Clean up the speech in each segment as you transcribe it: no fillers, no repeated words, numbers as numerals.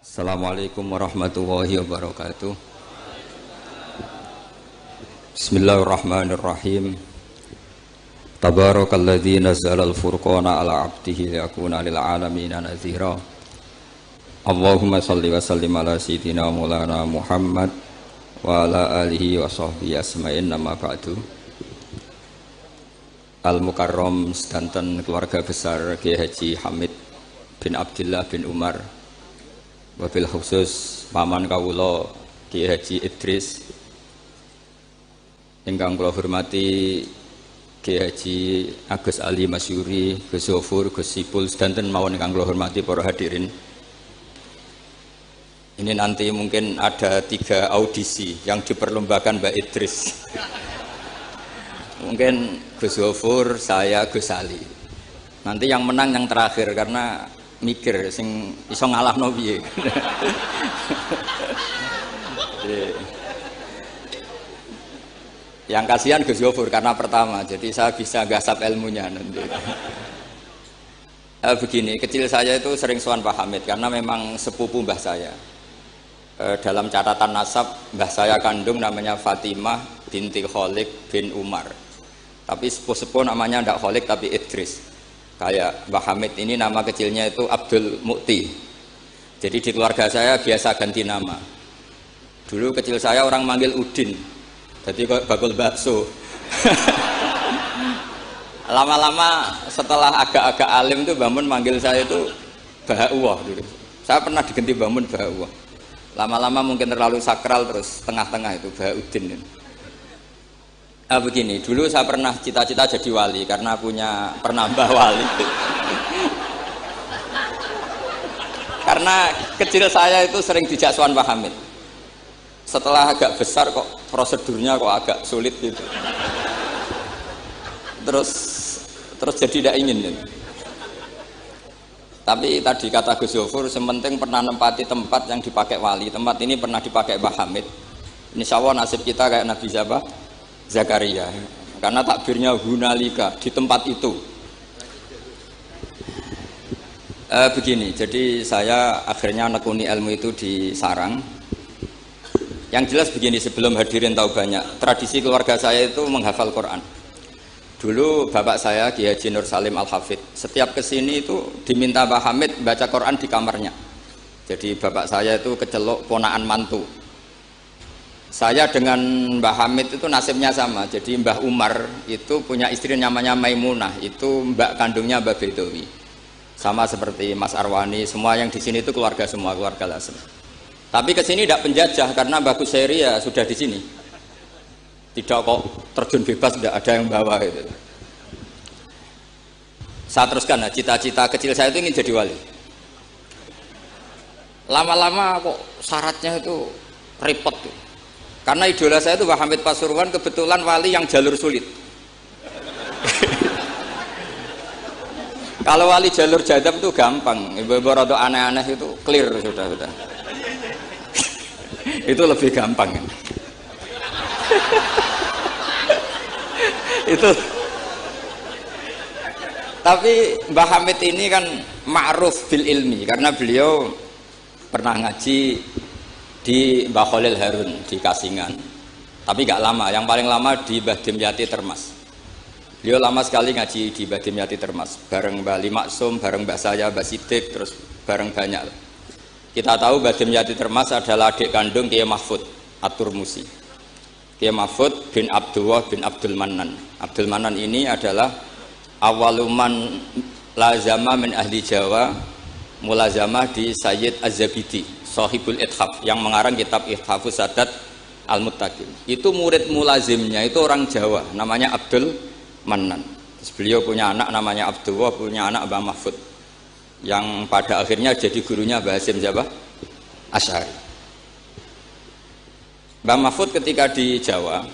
Assalamualaikum warahmatullahi wabarakatuh. Bismillahirrahmanirrahim. Tabarakalladzi nazzala al-furqana ala 'abdihi liyakuna lil 'alamina nadhira. Allahumma shalli wa sallim ala sayyidina maulana Muhammad wa ala alihi wa sahbihi asma'in, nama ba'du. Al-Mukarram sedanten keluarga besar Kiai Haji Hamid bin Abdullah bin Umar, wabil khusus paman kawula Kiai Haji Idris, ingkang kula hormati Kiai Haji Agus Ali Masyuri, Gus Zofur, Gus Sipul, sedanten mawon ingkang kula hormati para hadirin. Ini nanti mungkin ada 3 audisi yang diperlombakan Mbak Idris. Mungkin Gus Zofur, saya, Gus Ali. Nanti yang menang yang terakhir karena mikir sing iso ngalahno piye. Yang kasihan Gus Zofur karena pertama, jadi saya bisa gasap ilmunya nanti. Begini, kecil saya itu sering sowan Pak Hamid karena memang sepupu mbah saya. Dalam catatan nasab, mbah saya kandung namanya Fatimah binti Kholik bin Umar. Tapi sepuh-sepuh namanya tidak Kholik tapi Idris. Kayak Mbah Hamid ini nama kecilnya itu Abdul Mukti. Jadi di keluarga saya biasa ganti nama. Dulu kecil saya orang manggil Udin, jadi kok bakul bakso. Lama-lama setelah agak-agak alim tuh Bamun manggil saya itu Bahauwah dulu. Saya pernah diganti Bamun Bahauwah. Lama-lama mungkin terlalu sakral, terus tengah-tengah itu Bahaudin. Begini, dulu saya pernah cita-cita jadi wali karena punya penambah wali. Karena kecil saya itu sering dijak sowan Pak Hamid. Setelah agak besar kok prosedurnya kok agak sulit gitu. Terus jadi tidak ingin gitu. Tapi tadi kata Gus Zofur, sementing pernah nempati tempat yang dipakai wali. Tempat ini pernah dipakai Pak Hamid. Insya Allah nasib kita kayak Nabi Zakaria, karena takbirnya hunalika, di tempat itu. Begini, jadi saya akhirnya nekuni ilmu itu di sarang. Yang jelas begini, sebelum hadirin tahu banyak, tradisi keluarga saya itu menghafal Quran. Dulu bapak saya Kiai Haji Nur Salim Al-Hafidh, setiap kesini itu diminta Pak Hamid baca Quran di kamarnya. Jadi bapak saya itu kecelok ponaan mantu. Saya dengan Mbah Hamid itu nasibnya sama. Jadi Mbah Umar itu punya istri namanya Maimunah, itu mbak kandungnya Mbah Bedowi. Sama seperti Mas Arwani, semua yang di sini itu keluarga semua, keluarga Lasem. Tapi ke sini tidak penjajah karena Mbah Kuseri ya sudah di sini. Tidak kok terjun bebas, tidak ada yang bawa itu. Saya teruskan, nah, cita-cita kecil saya itu ingin jadi wali. Lama-lama kok syaratnya itu repot tuh. Karena idola saya itu Pak Hamid Pasuruan, kebetulan wali yang jalur sulit. Kalau wali jalur jadab itu gampang, ibu-ibu rada aneh-aneh itu clear sudah. Itu lebih gampang. Itu. Tapi Mbah Hamid ini kan ma'ruf bil ilmi karena beliau pernah ngaji di Mbah Khalil Harun di Kasingan, tapi gak lama, yang paling lama di Mbah Dimyati Termas. Beliau lama sekali ngaji di Mbah Dimyati Termas, bareng Mbah Ali Maksum, bareng Mbah saya, Mbah Sidik, terus bareng banyak. Kita tahu Mbah Dimyati Termas adalah adik kandung Kiai Mahfud At-Turmusi. Kiai Mahfud bin Abdullah bin Abdul Manan. Abdul Manan ini adalah awaluman lazama min ahli Jawa, mulazamah di Sayyid Az-Zabidi, Sahibul Ithaf, yang mengarang kitab Ithafus Sadat Al-Muttaqin. Itu murid mulazimnya itu orang Jawa, namanya Abdul Manan. Terus beliau punya anak namanya Abdullah, punya anak Mbah Mahfud, yang pada akhirnya jadi gurunya Mbah Hasim Asy'ari. Mbah Mahfud ketika di Jawa,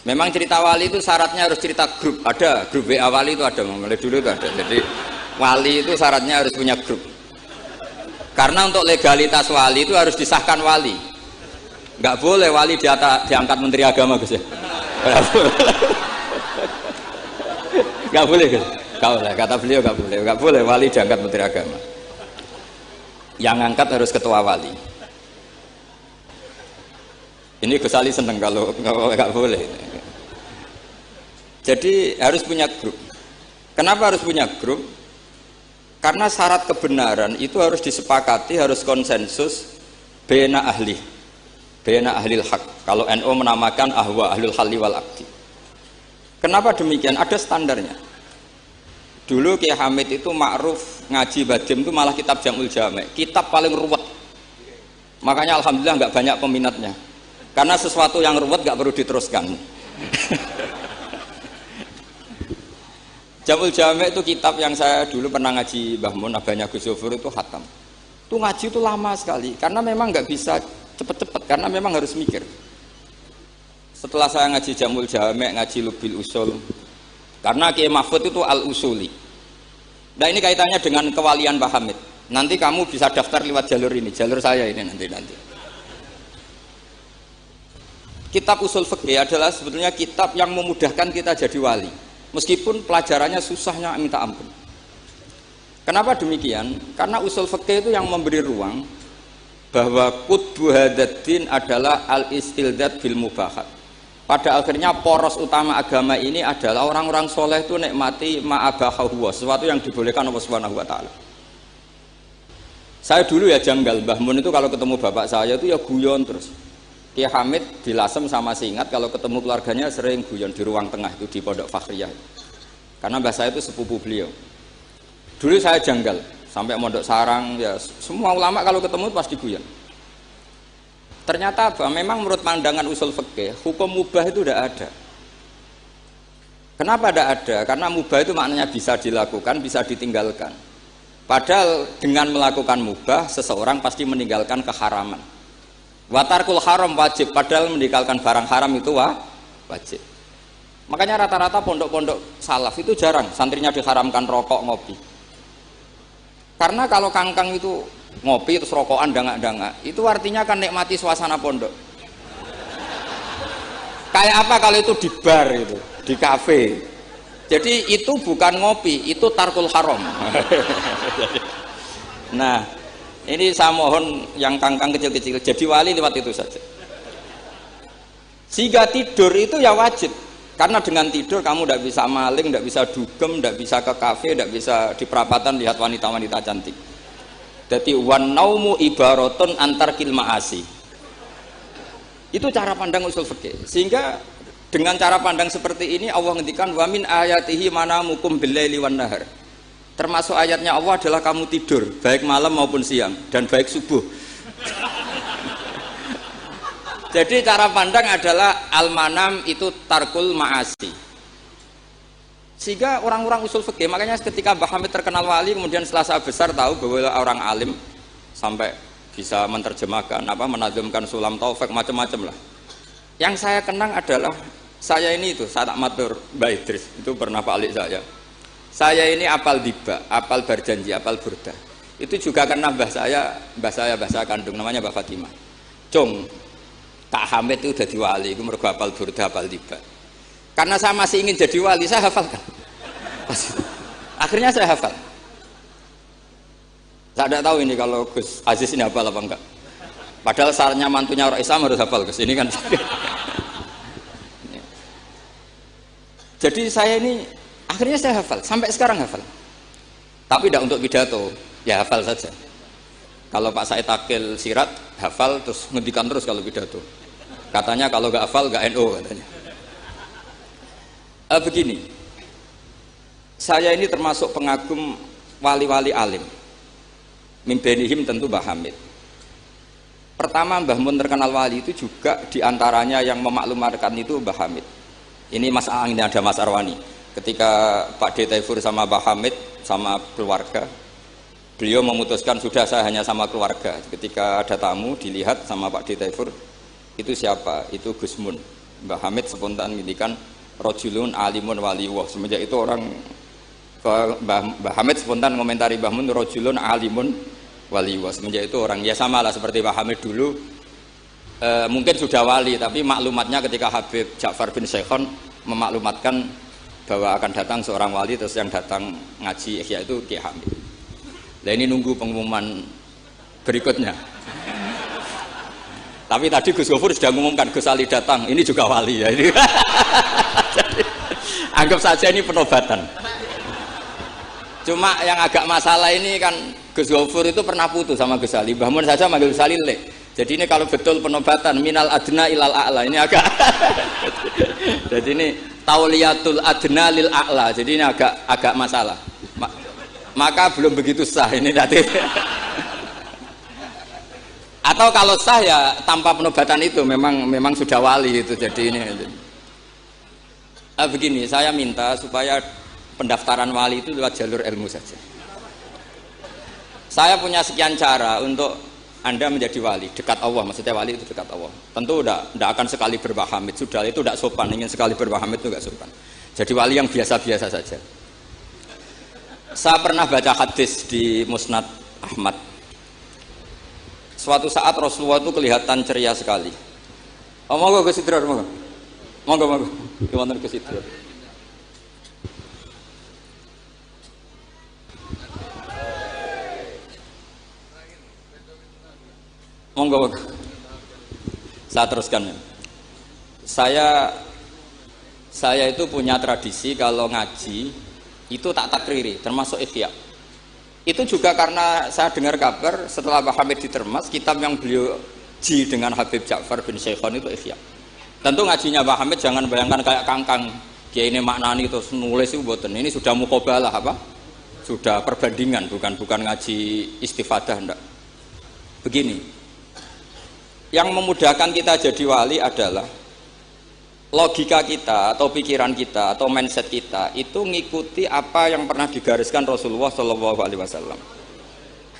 memang cerita wali itu syaratnya harus cerita grup. Ada grup WA wali itu ada, mulai dulu itu ada. Jadi wali itu syaratnya harus punya grup. Karena untuk legalitas wali itu harus disahkan wali. Nggak boleh wali diangkat Menteri Agama, Gus ya. Nggak boleh, Gus. Kata beliau nggak boleh wali diangkat Menteri Agama. Yang ngangkat harus ketua wali. Ini Gus Ali seneng kalau nggak boleh. Jadi harus punya grup. Kenapa harus punya grup? Karena syarat kebenaran itu harus disepakati, harus konsensus bena ahli hak. Kalau NU menamakan ahwa ahlul halli wal aqdi. Kenapa demikian? Ada standarnya. Dulu Kiai Hamid itu ma'ruf ngaji badim itu malah kitab Jamul Jami', kitab paling ruwet. Makanya alhamdulillah nggak banyak peminatnya. Karena sesuatu yang ruwet nggak perlu diteruskan. Jamul Jami' itu kitab yang saya dulu pernah ngaji Mbah Mun, abahnya Gus Zofur itu khatam. Itu ngaji itu lama sekali karena memang nggak bisa cepet-cepet karena memang harus mikir. Setelah saya ngaji Jamul Jami', ngaji Lubil Usul, karena Kiai Mahfud itu al-usuli. Nah ini kaitannya dengan kewalian Pak Hamid. Nanti kamu bisa daftar lewat jalur ini, jalur saya ini nanti. Kitab Usul Fikih adalah sebetulnya kitab yang memudahkan kita jadi wali. Meskipun pelajarannya susahnya minta ampun. Kenapa demikian? Karena Usul Fikih itu yang memberi ruang bahwa qutbu hadaddin adalah al-istildad bil mubahat. Pada akhirnya poros utama agama ini adalah orang-orang soleh itu nikmati ma'abahahu, sesuatu yang dibolehkan Allah Subhanahu wa ta'ala. Saya dulu ya janggal, Mbah Mun itu kalau ketemu bapak saya itu ya guyon terus. Kiai Hamid dilasem sama Singat, kalau ketemu keluarganya sering guyon di ruang tengah itu di Pondok Fakhriyah. Karena mbah saya itu sepupu beliau. Dulu saya janggal, sampai Mondok Sarang ya semua ulama kalau ketemu pasti guyon. Ternyata apa? Memang menurut pandangan usul fikih, hukum mubah itu tidak ada. Kenapa tidak ada? Karena mubah itu maknanya bisa dilakukan, bisa ditinggalkan. Padahal dengan melakukan mubah, seseorang pasti meninggalkan keharaman. Watarkul haram wajib, padahal meninggalkan barang haram itu wajib. Makanya rata-rata pondok-pondok salaf itu jarang santrinya diharamkan rokok, ngopi. Karena kalau kangkang itu ngopi terus rokokan dangak-dangak, itu artinya kan nikmati suasana pondok. Kayak apa kalau itu di bar itu, di kafe. Jadi itu bukan ngopi, itu tarkul haram. Nah, ini saya mohon yang kangkang kecil-kecil jadi wali lewat itu saja. Sehingga tidur itu ya wajib. Karena dengan tidur kamu tidak bisa maling, tidak bisa dugem, tidak bisa ke kafe, tidak bisa di perapatan lihat wanita-wanita cantik. Jadi wan naumu ibaratun antar kil ma'asi. Itu cara pandang usul fikih. Sehingga dengan cara pandang seperti ini Allah ngendikan wa min ayatihi manamukum billaili wan nahar. Termasuk ayatnya Allah adalah kamu tidur baik malam maupun siang dan baik subuh. Jadi cara pandang adalah al-manam itu tarkul ma'asi. Sehingga orang-orang usul fikih, makanya ketika Mbah Hamid terkenal wali, kemudian setelah saya besar tahu bahwa orang alim sampai bisa menerjemahkan menazamkan sulam taufik macam-macam lah. Yang saya kenang adalah saya ini itu, saya tak matur Mbak Idris, itu pernah Pak Alik saya. Saya ini apal diba, apal berjanji, apal burda. Itu juga karena mbah saya kandung namanya Mbah Fatimah. Cung, Kak Hamid itu udah wali, itu mergo apal burda, apal diba. Karena saya masih ingin jadi wali, saya hafalkan. Akhirnya saya hafal. Saya tidak tahu ini kalau Gus Aziz ini hafal apa enggak. Padahal sarannya mantunya orang Islam harus hafal Gus. Ini kan. Jadi saya ini akhirnya saya hafal, sampai sekarang hafal. Tapi tidak untuk pidato, ya hafal saja. Kalau Pak Said Akil Sirat hafal terus ngendikan terus kalau pidato. Katanya kalau nggak hafal nggak NU katanya. Begini, saya ini termasuk pengagum wali-wali alim. Mimbenihim tentu Mbah Hamid. Pertama Mbah Mun terkenal wali itu juga diantaranya yang memaklumatkan itu Mbah Hamid. Ini ini ada Mas Arwani. Ketika Pak D. Taifur sama Mbah Hamid sama keluarga, beliau memutuskan sudah saya hanya sama keluarga. Ketika ada tamu dilihat sama Pak D. Taifur, itu siapa? Itu Gus Mun. Mbah Hamid spontan ngindikan rojulun alimun waliwah. Semenjak itu orang Mbah Hamid spontan komentari Mbah Mun rojulun alimun waliwah. Semenjak itu orang ya sama lah seperti Mbah Hamid dulu mungkin sudah wali, tapi maklumatnya ketika Habib Ja'far bin Syekhon memaklumatkan bahwa akan datang seorang wali, terus yang datang ngaji Ihya itu Kiai Hamid. Nah ini nunggu pengumuman berikutnya. Tapi tadi Gus Gofur sudah mengumumkan Gus Ali datang, ini juga wali ya. Jadi, anggap saja ini penobatan. Cuma yang agak masalah ini kan Gus Gofur itu pernah putus sama Gus Ali. Mbah Mun saja manggil Gus Ali lek. Jadi ini kalau betul penobatan minal adna ilal a'la ini agak. Jadi ini tauliyatul adna lil a'la. Jadi ini agak masalah. Maka belum begitu sah ini nanti. Atau kalau sah ya tanpa penobatan itu memang sudah wali itu. Jadi ini begini, saya minta supaya pendaftaran wali itu lewat jalur ilmu saja. Saya punya sekian cara untuk Anda menjadi wali dekat Allah, maksudnya wali itu dekat Allah. Tentu tidak akan sekali berwahamid, sudah itu tidak sopan, ingin sekali berwahamid itu tidak sopan. Jadi wali yang biasa-biasa saja. Saya pernah baca hadis di Musnad Ahmad. Suatu saat Rasulullah itu kelihatan ceria sekali. Oh, monggo ke Sidrar, monggo. Gimana ke Sidrar? Monggo. Saya teruskan. Saya itu punya tradisi kalau ngaji itu tak takriri, termasuk ihya. Itu juga karena saya dengar kabar setelah Mbah Hamid ditermas, kitab yang beliau ji dengan Habib Ja'far bin Syekhon itu ihya. Tentu ngajinya Mbah Hamid jangan bayangkan kayak kangkang kiai ini maknani terus nulis itu mboten. Ini sudah muqabalah apa? Sudah perbandingan, bukan ngaji istifadah ndak. Begini. Yang memudahkan kita jadi wali adalah logika kita atau pikiran kita atau mindset kita itu ngikuti apa yang pernah digariskan Rasulullah SAW.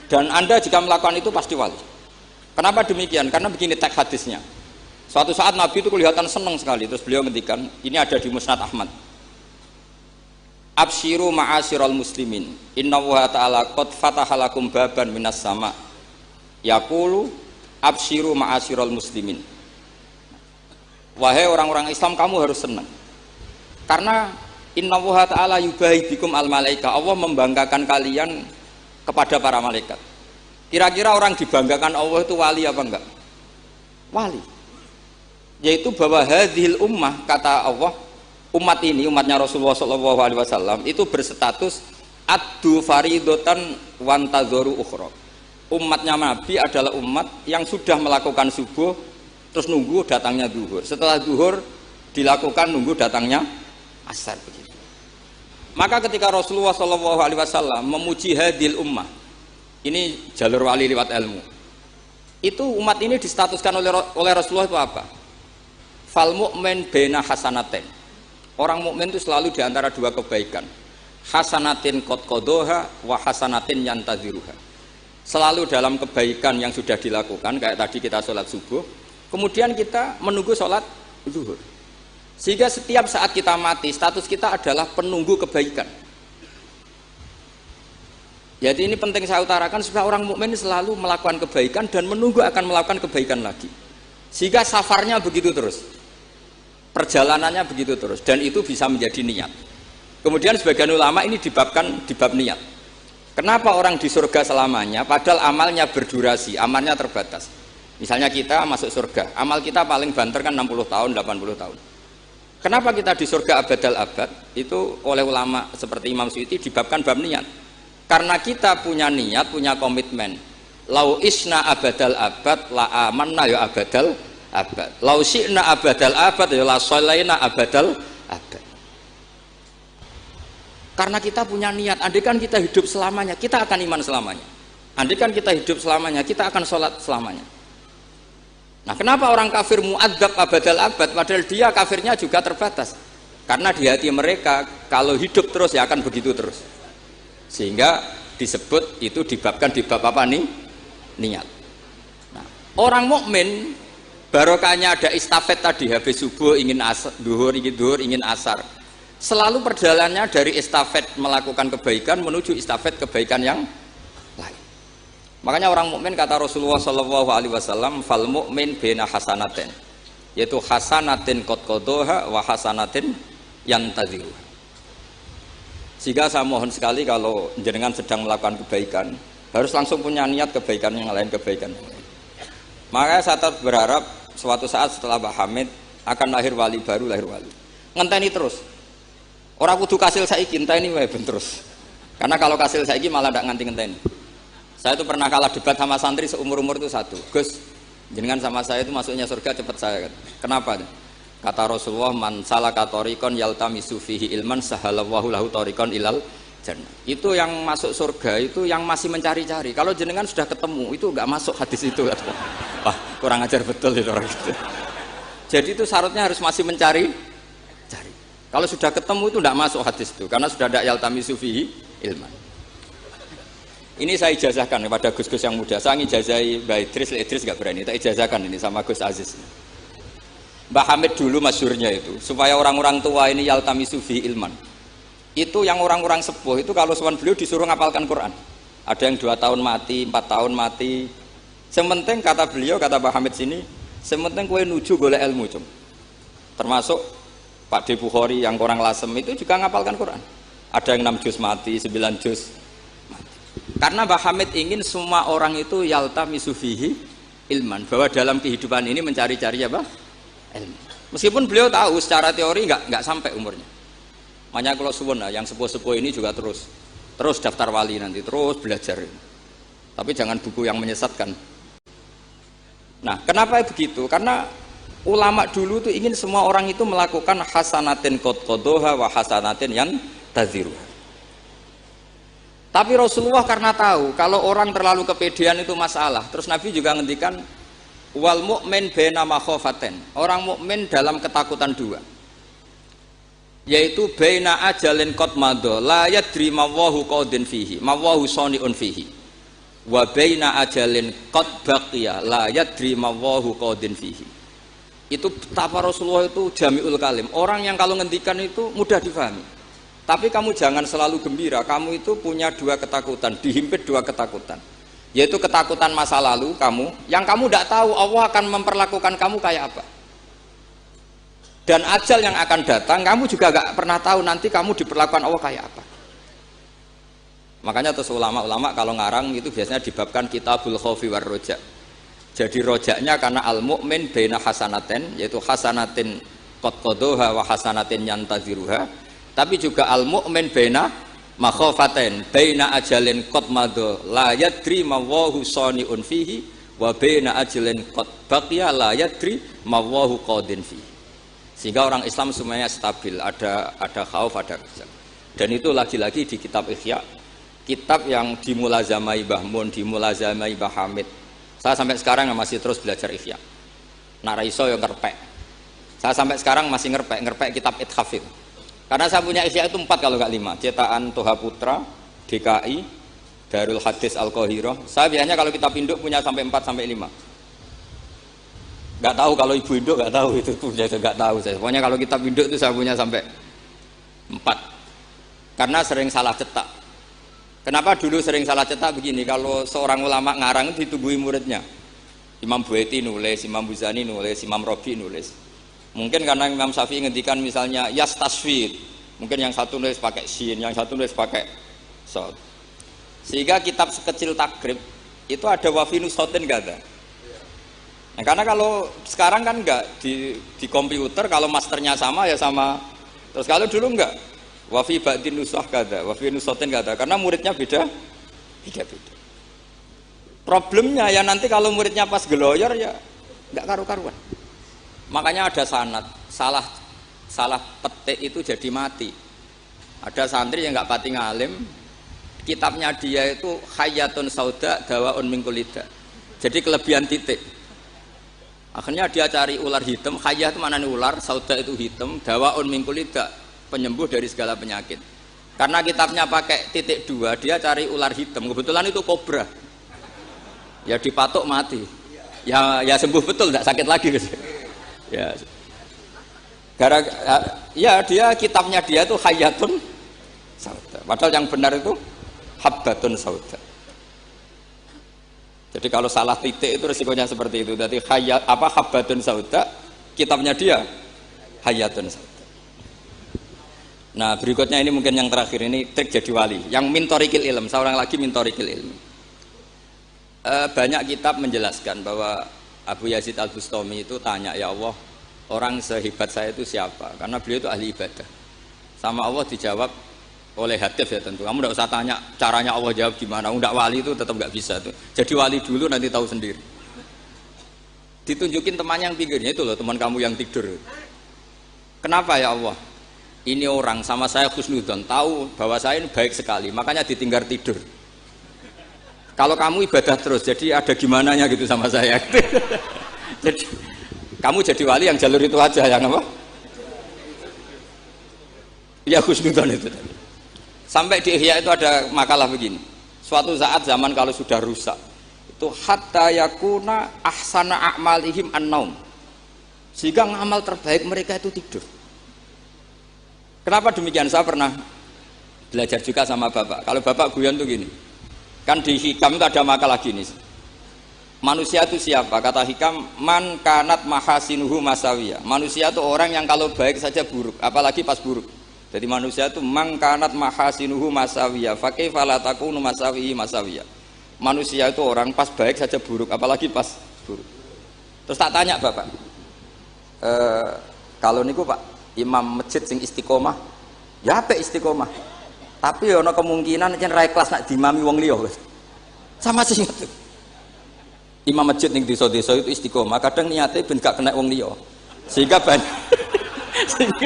Dan Anda jika melakukan itu pasti wali. Kenapa demikian? Karena begini teks hadisnya. Suatu saat Nabi itu kelihatan senang sekali, terus beliau ngendikan, ini ada di Musnad Ahmad. Absyiru ma'asyiral muslimin, innallaha ta'ala qad fatahalakum baban minas sama. Yaqulu absyiru ma'asyiral muslimin. Wahai orang-orang Islam, kamu harus senang. Karena innallaha ta'ala yubahi bikum al-malaika. Allah membanggakan kalian kepada para malaikat. Kira-kira orang dibanggakan Allah itu wali apa enggak? Wali. Yaitu bahwa hadhil ummah, kata Allah, umat ini, umatnya Rasulullah SAW itu berstatus addu faridotan wantadzoru ukhra. Umatnya Nabi adalah umat yang sudah melakukan subuh terus nunggu datangnya zuhur. Setelah zuhur dilakukan nunggu datangnya asar begitu. Maka ketika Rasulullah SAW memuji hadil ummah, ini jalur wali lewat ilmu. Itu umat ini distatuskan oleh Rasulullah itu apa? Fal mu'min baina hasanatain. Orang mukmin itu selalu diantara dua kebaikan. Hasanatin qad qadaha wa hasanatin yantaziruha. Selalu dalam kebaikan yang sudah dilakukan, kayak tadi kita sholat subuh, kemudian kita menunggu sholat zuhur. Sehingga setiap saat kita mati, status kita adalah penunggu kebaikan. Jadi ini penting saya utarakan supaya orang mukmin selalu melakukan kebaikan dan menunggu akan melakukan kebaikan lagi. Sehingga safarnya begitu terus, perjalanannya begitu terus, dan itu bisa menjadi niat. Kemudian sebagian ulama ini dibabkan di bab niat. Kenapa orang di surga selamanya padahal amalnya berdurasi, amalnya terbatas. Misalnya kita masuk surga, amal kita paling banter kan 60 tahun, 80 tahun. Kenapa kita di surga abadal abad? Itu oleh ulama seperti Imam Suyuti dibabkan bab niat. Karena kita punya niat, punya komitmen. Lau isna abadal abad, la amanna ya abadal abad. Lau syi'na abadal abad, ya la sholaina abadal abad. Karena kita punya niat, andaikan kita hidup selamanya, kita akan iman selamanya. Andaikan kita hidup selamanya, kita akan sholat selamanya. Nah, kenapa orang kafir mu'adzab abadal abad, padahal dia kafirnya juga terbatas? Karena di hati mereka, kalau hidup terus ya akan begitu terus. Sehingga disebut itu dibabkan di bab apa nih? Niat. Nah, orang mukmin barokahnya ada istafet tadi, habis subuh ingin asar, duhur ingin asar. Selalu perjalanannya dari estafet melakukan kebaikan menuju estafet kebaikan yang lain. Makanya orang mukmin kata Rasulullah SAW, fal mukmin bena hasanaten, yaitu hasanatin qad qadaha wa hasanatin yantaziruha. Sehingga saya mohon sekali kalau jenengan sedang melakukan kebaikan, harus langsung punya niat kebaikan yang lain, kebaikan yang lain. Makanya saya tetap berharap suatu saat setelah Mbah Hamid akan lahir wali baru, lahir wali. Ngenteni terus. Orang kudu kasil saiki, ngenteni wae ben terus. Karena kalau kasil saiki malah ndak nganti ngenteni. Saya itu pernah kalah debat sama santri seumur-umur itu satu. Gus, jenengan sama saya itu masuknya surga cepat saya. Kenapa? Kata Rasulullah, man salaka thariqan yaltamisu fihi ilman sahalallahu lahu thariqan ilal jannah. Itu yang masuk surga itu yang masih mencari-cari. Kalau jenengan sudah ketemu itu enggak masuk hadis itu. Wah, kurang ajar betul itu orang itu. Jadi itu syaratnya harus masih mencari cari. Kalau sudah ketemu itu enggak masuk hadis itu karena sudah ada yaltamisu fihi ilman. Ini saya ijazahkan kepada Gus-Gus yang muda. Saya ngijazahi Mbak Idris enggak berani. Tak ijazahkan ini sama Gus Aziz. Mbah Hamid dulu masyhurnya itu supaya orang-orang tua ini yaltamisu fi ilman. Itu yang orang-orang sepuh itu kalau sowan beliau disuruh ngapalkan Quran. Ada yang 2 tahun mati, 4 tahun mati. Sementing kata beliau, kata Mbah Hamid sini, sementing kowe nuju golek ilmu, cum. Termasuk Pak De Bukhari yang orang lasem itu juga ngapalkan Quran. Ada yang 6 juz mati, 9 juz mati. Karena Mbah Hamid ingin semua orang itu yaltamisu fihi ilman, bahwa dalam kehidupan ini mencari-cari apa? Ilmu. Meskipun beliau tahu secara teori nggak sampai umurnya. Makanya kalau suwun yang sepuh-sepuh ini juga terus daftar wali nanti, terus belajar. Tapi jangan buku yang menyesatkan. Nah, kenapa begitu? Karena ulama dulu tuh ingin semua orang itu melakukan hasanatin qad qadoha wa hasanatin yang taziru. Tapi Rasulullah karena tahu kalau orang terlalu kepedean itu masalah. Terus Nabi juga ngendikan wal mu'min baina makhofaten. Orang mukmin dalam ketakutan dua, yaitu baina ajalin qad madha la yadri mawahu qadin fihi mawahu saniun fihi wa baina ajalin qad baqiya la yadri mawahu qadin fihi. Itu betapa Rasulullah itu jami'ul kalim, orang yang kalau ngendikan itu mudah difahami. Tapi kamu jangan selalu gembira, kamu itu punya dua ketakutan, dihimpit dua ketakutan, yaitu ketakutan masa lalu kamu, yang kamu tidak tahu Allah akan memperlakukan kamu kayak apa, dan ajal yang akan datang kamu juga gak pernah tahu nanti kamu diperlakukan Allah kayak apa. Makanya terus ulama-ulama kalau ngarang itu biasanya dibabkan kitabul khaufi war roja. Jadi rojaknya karena al mu'min baina hasanaten, yaitu hasanatin qad qadoha wa hasanatin yantaziruha, tapi juga al mu'min baina makhofaten baina ajalin qad madha la yadri mawahu saniun fihi wa baina ajalin qad baqiya la yadri mawahu qadin fihi. Sehingga orang Islam semuanya stabil, ada khauf, ada reza. Dan itu lagi-lagi di kitab Ihya, kitab yang dimulazamai Mbah Mun, dimulazamai Mbah Hamid. Saya sampai sekarang masih terus belajar Ihya. Nak ra iso yo ngerpek. Saya sampai sekarang masih ngerpek kitab Ithaf itu. Karena saya punya Ihya itu 4 kalau nggak 5, cetakan Toha Putra, DKI, Darul Hadis Al-Qahirah. Saya biasanya kalau kitab induk punya sampai 4 sampai 5. Nggak tahu kalau ibu induk nggak tahu itu punya, nggak tahu saya. Pokoknya kalau kitab induk itu saya punya sampai 4. Karena sering salah cetak. Kenapa dulu sering salah cetak begini? Kalau seorang ulama ngarang itu ditungguin muridnya. Imam Buaiti nulis, Imam Buzani nulis, Imam Robi nulis. Mungkin karena Imam Syafi'i ngendikan misalnya yas tasfid, mungkin yang satu nulis pakai shin, yang satu nulis pakai sod. Sehingga kitab sekecil takrib itu ada wafi nusotin nggak ada. Nah, karena kalau sekarang kan enggak di komputer, kalau masternya sama ya sama. Terus kalau dulu enggak, wafi ba'din nusah kada, wafi nusotin kada, karena muridnya beda. Problemnya ya nanti kalau muridnya pas geloyor ya enggak karu-karuan. Makanya ada sanad, salah petik itu jadi mati. Ada santri yang enggak pati ngalim, kitabnya dia itu Hayatun Sauda Dawaun min Kulida. Jadi kelebihan titik. Akhirnya dia cari ular hitam, khayah itu mana nih ular, sauda itu hitam, dawaun min kulida, penyembuh dari segala penyakit. Karena kitabnya pakai titik 2, dia cari ular hitam, kebetulan itu kobra. Ya dipatok mati. Ya sembuh betul, tidak sakit lagi. Ya. Ya dia kitabnya dia itu khayatun sauda. Padahal yang benar itu habbatun sauda. Jadi kalau salah titik itu resikonya seperti itu. Jadi habbatun sauda, kitabnya dia hayatun sauda. Nah berikutnya ini mungkin yang terakhir, ini trik jadi wali. Yang mintorikil ilm, seorang lagi mintorikil ilmi. Banyak kitab menjelaskan bahwa Abu Yazid Al-Bustami itu tanya, ya Allah, orang sehebat saya itu siapa? Karena beliau itu ahli ibadah. Sama Allah dijawab oleh Hatif ya tentu. Kamu tidak usah tanya caranya Allah jawab gimana. Tidak wali itu tetap nggak bisa tuh. Jadi wali dulu nanti tahu sendiri. Ditunjukin temannya yang pinggirnya itu loh, teman kamu yang tidur. Kenapa ya Allah? Ini orang sama saya husnudzon, tahu bahwa saya ini baik sekali, makanya ditinggal tidur. Kalau kamu ibadah terus, jadi ada gimananya gitu sama saya. Jadi kamu jadi wali yang jalur itu aja, yang apa? Ya husnudzon itu. Sampai di Ihya itu ada makalah begini. Suatu saat zaman kalau sudah rusak, itu hatta yakuna ahsana a'malihim an-naum. Sehingga amal terbaik mereka itu tidur. Kenapa demikian? Saya pernah belajar juga sama bapak. Kalau bapak guyon tuh gini. Kan di Hikam itu ada makalah gini. Manusia itu siapa? Kata Hikam, man kanat mahasinuhu masawiyah. Manusia itu orang yang kalau baik saja buruk, apalagi pas buruk. Jadi manusia itu man kanat mahasinuhu masawiyah, fa kaifa la takunu masawihi masawiyah. Manusia itu orang pas baik saja buruk, apalagi pas buruk. Terus tak tanya bapak, kalau niku Pak imam masjid sing istiqomah, ya apa istiqomah? Tapi ono kemungkinan yen ra ikhlas nak dimami wong liya. Sama sih itu. Imam masjid ning desa-desa itu istiqomah, kadang niate ben gak kena wong liya. Sehingga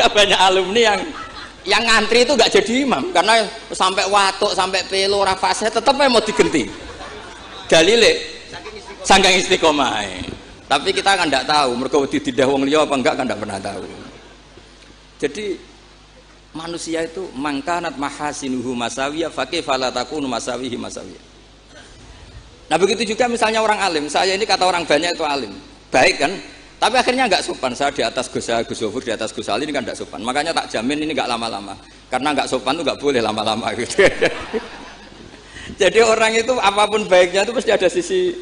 banyak alumni yang ngantri itu gak jadi imam karena sampai watuk, sampai pelo, ora fase tetep mau digenti. Dalile saking istiqomah. Tapi kita kan ndak tahu mergo ditindah wong liya apa enggak kan ndak pernah tahu. Jadi manusia itu mangkanat mahasinuhu masawiyah fa kaifa la takunu masawihi masawiyah. Nah begitu juga misalnya orang alim, saya ini kata orang banyak itu alim, baik kan? Tapi akhirnya nggak sopan. Saya di atas Gus Zofur, di atas Gus Ali ini kan nggak sopan. Makanya tak jamin ini nggak lama-lama, karena nggak sopan tuh nggak boleh lama-lama gitu. Jadi orang itu apapun baiknya itu pasti ada sisi.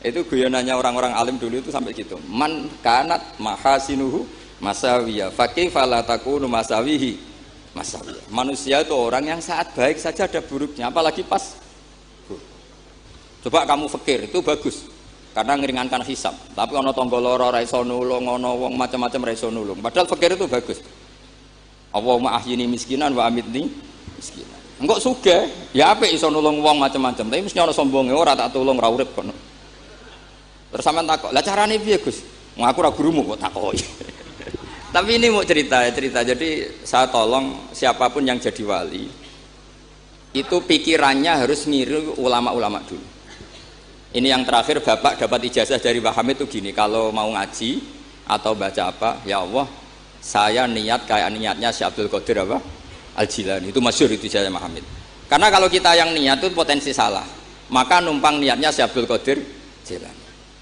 Itu guyonannya orang-orang alim dulu itu sampai gitu. Man kanat mahasinuhu masawiyah fa kaifa la takunu masawihi masawiyah. Manusia itu orang yang saat baik saja ada buruknya, apalagi pas buruk. Coba kamu fikir itu bagus karena ngeringankan hisab. Tapi ono tangga lara ra iso nulung, ono wong macam-macam ra iso nulung. Padahal fikir itu bagus. Allahumma ahyini miskinan wa amitni miskinan. Engko sugih, ya apik iso nulung wong macam-macam, tapi mesti ono sombonge ora tak tulung ra urip kono. Terus sampean takok, "Lah carane piye, Gus?" Ngaku ra gurumu kok takoki. Tapi ini mau cerita. Jadi saya tolong siapapun yang jadi wali itu pikirannya harus niru ulama-ulama dulu. Ini yang terakhir bapak dapat ijazah dari Mbah Hamid itu gini, kalau mau ngaji atau baca apa, ya Allah saya niat kayak niatnya Syekh Abdul Qadir apa? Al-Jilani. Itu masyhur itu ijazah Mbah Hamid. Karena kalau kita yang niat itu potensi salah, maka numpang niatnya Syekh Abdul Qadir Jilani.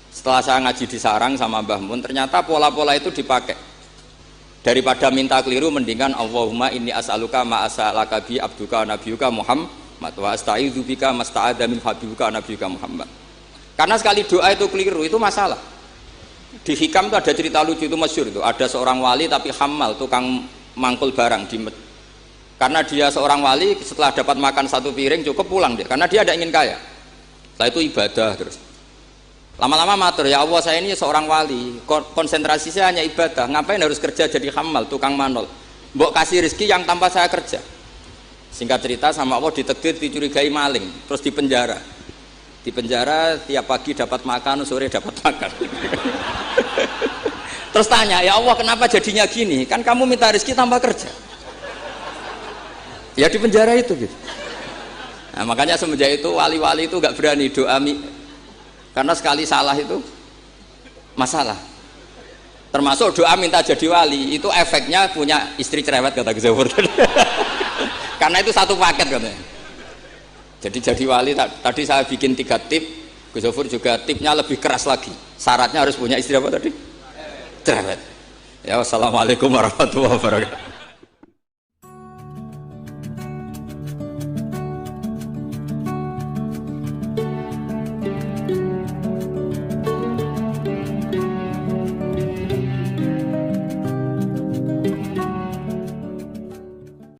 Setelah saya ngaji di Sarang sama Mbah Mun, ternyata pola-pola itu dipakai. Daripada minta keliru mendingan Allahumma inni as'aluka ma as'alaka bi abduka nabiyuka Muhammad wa asta'idzu bika masta'adza min habibuka nabiyuka Muhammad. Karena sekali doa itu keliru itu masalah. Di Hikam itu ada cerita lucu itu masyhur itu. Ada seorang wali tapi hamal, tukang mangkul barang karena dia seorang wali setelah dapat makan satu piring cukup pulang dia karena dia tidak ingin kaya. Setelah itu ibadah terus. Lama-lama matur, ya Allah saya ini seorang wali, konsentrasi saya hanya ibadah, ngapain harus kerja jadi hamal, tukang manol, mbok kasih rezeki yang tanpa saya kerja. Singkat cerita sama Allah ditakdir dicurigai maling, terus dipenjara. Dipenjara tiap pagi dapat makan, sore dapat makan. Terus tanya, ya Allah kenapa jadinya gini, kan kamu minta rezeki tanpa kerja. Ya di penjara itu gitu. Nah, makanya semenjak itu wali-wali itu gak berani doa karena sekali salah itu masalah. Termasuk doa minta jadi wali itu efeknya punya istri cerewet kata Gus Zofur. Karena itu satu paket katanya. Jadi wali tadi saya bikin 3 tip, Gus Zofur juga tipnya lebih keras lagi. Syaratnya harus punya istri apa tadi? Cerewet. Ya wassalamualaikum warahmatullahi wabarakatuh.